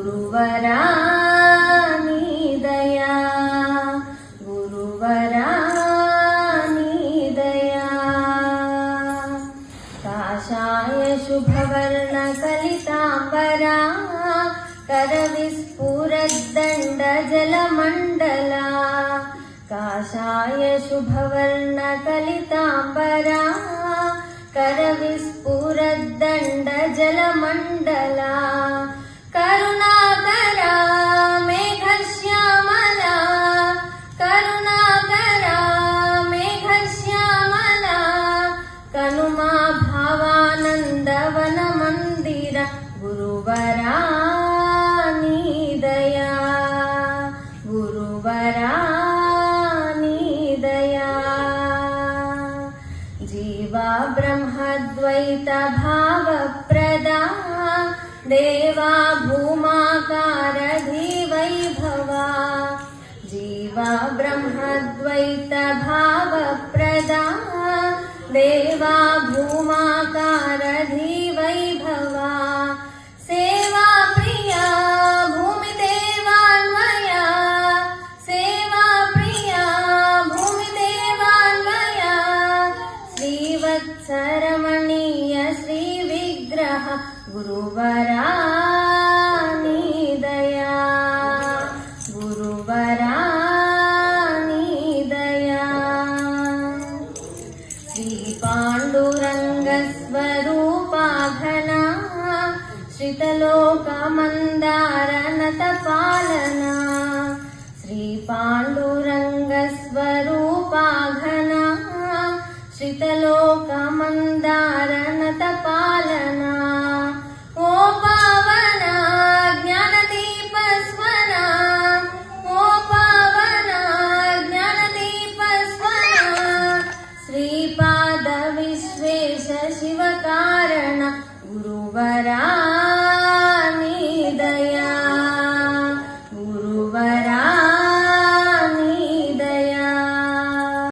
गुरुवरा नी दया, गुरुवरा नी दया। काषाय शुभवर्ण कलितांबरा करविस्फुरद्दण्ड जलमण्डला। काषाय शुभवर्ण कलितांबरा करविस्फुरद्दण्ड जलमण्डला। करुणाकरा मेघश्यामला, करुणाकरा मेघश्यामला। कनुमा भावानन्दवन मन्दिर गुरुवरा नी दया, गुरुवरा नी दया। जीवा ब्रह्मद्वैत भावप्रदा देवा भूमाकार धीवैभवा। जीवा ब्रह्मद्वैत भावप्रदा देवा भूमाकार धीवैभवा। सेवा प्रिया भूमिदेवान्वया, सेवा प्रिया भूमिदेवान्वया। श्रीवत्सरमणीय श्रीविग्रह गुरुवरा नी दया, गुरुवरा नी दया। श्रीपाण्डुरङ्ग स्वरूपा घना श्रितलोकमन्दार नतपालना। श्रीपाण्डुरङ्ग स्वरूपा घना श्रितलोकमन्दार नतपालना। ओ पावना ज्ञानदीपस्वना, ओ पावना ज्ञानदीपस्वना। श्रीपाद विश्वेश शिवकारण गुरुवरा